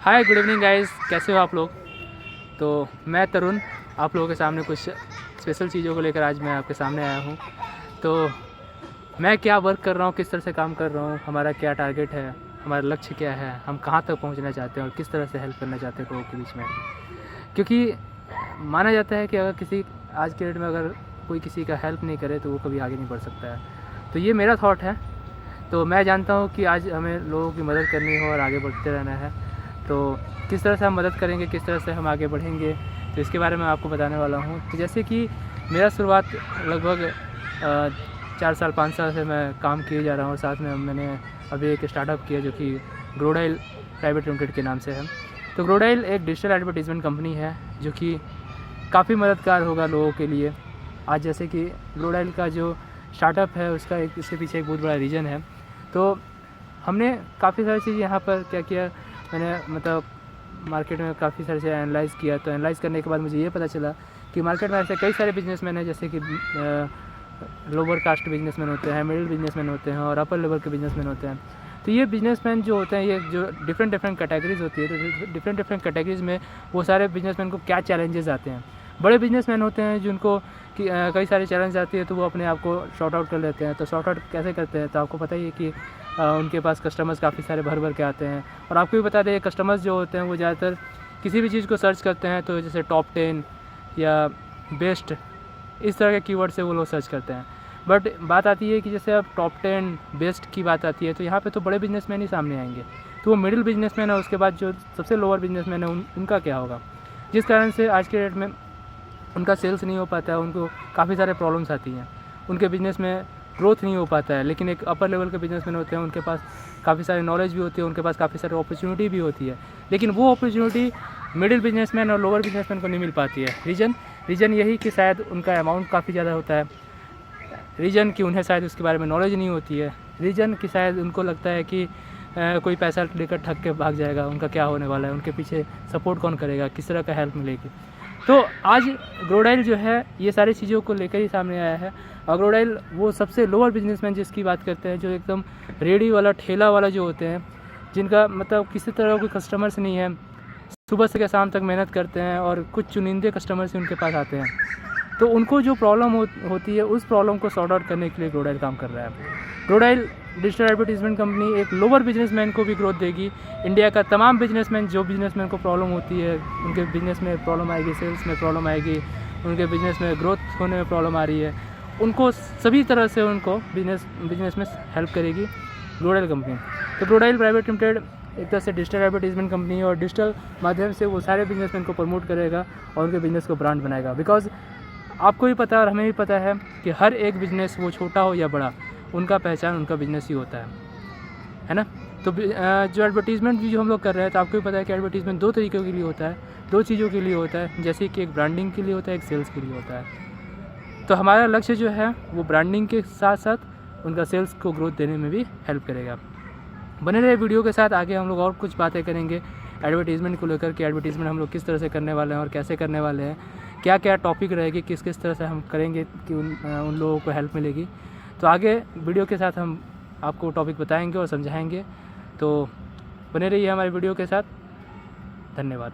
Hi good evening guys, कैसे हो आप लोग। तो मैं तरुण आप लोगों के सामने कुछ स्पेशल चीज़ों को लेकर आज मैं आपके सामने आया हूँ। तो मैं क्या वर्क कर रहा हूँ, किस तरह से काम कर रहा हूँ, हमारा क्या टारगेट है, हमारा लक्ष्य क्या है, हम कहाँ तक पहुँचना चाहते हैं और किस तरह से हेल्प करना चाहते हैं लोगों के बीच में। क्योंकि माना जाता है कि अगर किसी आज के डेट में अगर कोई किसी का हेल्प नहीं करे तो वो कभी आगे नहीं बढ़ सकता है। तो ये मेरा थॉट है। तो मैं जानता हूँ कि आज हमें लोगों की मदद करनी हो और आगे बढ़ते रहना है। तो किस तरह से हम मदद करेंगे, किस तरह से हम आगे बढ़ेंगे, तो इसके बारे में आपको बताने वाला हूँ। तो जैसे कि मेरा शुरुआत लगभग 4 साल 5 साल से मैं काम किए जा रहा हूँ। साथ में मैंने अभी एक स्टार्टअप किया जो कि ग्रोडाइल प्राइवेट लिमिटेड के नाम से है। तो ग्रोडाइल एक डिजिटल एडवर्टीज़मेंट कंपनी है जो कि काफ़ी मददगार होगा लोगों के लिए। आज जैसे कि ग्रोडाइल का जो स्टार्टअप है उसका एक इसके पीछे एक बहुत बड़ा रीज़न है। तो हमने काफ़ी सारी चीज़ यहाँ पर क्या किया, मैंने मतलब मार्केट में काफ़ी सारे चीज़ें एनालाइज़ किया। तो एनालाइज़ करने के बाद मुझे ये पता चला कि मार्केट में ऐसे कई सारे बिजनेसमैन हैं, जैसे कि लोअर कास्ट बिजनेसमैन होते हैं, मिडिल बिजनेसमैन होते हैं और अपर लेवल के बिजनेसमैन होते हैं। तो ये बिजनेसमैन जो होते हैं, ये जो डिफरेंट कैटेगरीज़ होती है, तो डिफरेंट कैटेगरीज़ में वो सारे बिजनेसमैन को क्या चैलेंजेस आते हैं। बड़े बिजनेसमैन होते हैं जिनको कि कई सारे चैलेंज आती है तो वो अपने आप को शॉर्ट आउट कर लेते हैं। तो शॉर्ट आउट कैसे करते हैं, तो आपको पता ही है कि उनके पास कस्टमर्स काफ़ी सारे भर के आते हैं। और आपको भी बता दें, कस्टमर्स जो होते हैं वो ज़्यादातर किसी भी चीज़ को सर्च करते हैं, तो जैसे टॉप 10 या बेस्ट, इस तरह के कीवर्ड से वो लोग सर्च करते हैं। बट बात आती है कि जैसे अब टॉप 10 बेस्ट की बात आती है तो यहाँ पे तो बड़े बिजनेसमैन ही सामने आएंगे। तो वो मिडिल बिजनेसमैन है, उसके बाद जो सबसे लोअर बिजनेसमैन है उनका क्या होगा, जिस कारण से आज के डेट में उनका सेल्स नहीं हो पाता है, उनको काफ़ी सारे प्रॉब्लम्स आती हैं, उनके बिज़नेस में ग्रोथ नहीं हो पाता है। लेकिन एक अपर लेवल के बिजनेसमैन होते हैं, उनके पास काफ़ी सारे नॉलेज भी होती है, उनके पास काफ़ी सारी अपॉर्चुनिटी भी होती है, लेकिन वो अपॉर्चुनिटी मिडिल बिजनेसमैन और लोअर बिजनेसमैन को नहीं मिल पाती है। रीज़न यही कि शायद उनका अमाउंट काफ़ी ज़्यादा होता है, रीज़न कि उन्हें शायद उसके बारे में नॉलेज नहीं होती है, रीज़न कि शायद उनको लगता है कि कोई पैसा लेकर ठग के भाग जाएगा, उनका क्या होने वाला है, उनके पीछे सपोर्ट कौन करेगा, किस तरह का हेल्प मिलेगी। तो आज ग्रोडाइल जो है ये सारी चीज़ों को लेकर ही सामने आया है। और ग्रोडाइल वो सबसे लोअर बिजनेसमैन जिसकी बात करते हैं, जो एकदम रेडी वाला ठेला वाला जो होते हैं, जिनका मतलब किसी तरह कोई कस्टमर्स नहीं है, सुबह से शाम तक मेहनत करते हैं और कुछ चुनिंदे कस्टमर्स ही उनके पास आते हैं। तो उनको जो प्रॉब्लम होती है उस प्रॉब्लम को सॉर्ट आउट करने के लिए ग्रोडाइल काम कर रहा है। ग्रोडाइल डिजिटल एडवर्टीजमेंट कंपनी एक लोअर बिजनेसमैन को भी ग्रोथ देगी। इंडिया का तमाम बिजनेसमैन, जो बिजनेसमैन को प्रॉब्लम होती है, उनके बिजनेस में प्रॉब्लम आएगी, सेल्स में प्रॉब्लम आएगी, उनके बिजनेस में ग्रोथ होने में प्रॉब्लम आ रही है, उनको सभी तरह से उनको बिजनेस में हेल्प करेगी ग्रोडाइल कंपनी। तो ग्रोडाइल प्राइवेट लिमिटेड एक तरह से डिजिटल एडवर्टीजमेंट कंपनी है और डिजिटल माध्यम से वो सारे बिजनेसमैन को प्रमोट करेगा और उनके बिजनेस को ब्रांड बनाएगा। बिकॉज आपको भी पता है और हमें भी पता है कि हर एक बिजनेस, वो छोटा हो या बड़ा, उनका पहचान उनका बिजनेस ही होता है ना। तो जो एडवर्टीज़मेंट भी जो हम लोग कर रहे हैं, तो आपको भी पता है कि एडवर्टीज़मेंट दो तरीक़ों के लिए होता है, दो चीज़ों के लिए होता है, जैसे कि एक ब्रांडिंग के लिए होता है, एक सेल्स के लिए होता है। तो हमारा लक्ष्य जो है वो ब्रांडिंग के साथ साथ उनका सेल्स को ग्रोथ देने में भी हेल्प करेगा। बने रहे वीडियो के साथ, आगे हम लोग और कुछ बातें करेंगे एडवर्टीज़मेंट को लेकर कि एडवर्टीज़मेंट हम लोग किस तरह से करने वाले हैं और कैसे करने वाले हैं, क्या क्या टॉपिक रहेगी, किस किस तरह से हम करेंगे कि उन लोगों को हेल्प मिलेगी। तो आगे वीडियो के साथ हम आपको टॉपिक बताएंगे और समझाएंगे। तो बने रहिए हमारे वीडियो के साथ। धन्यवाद।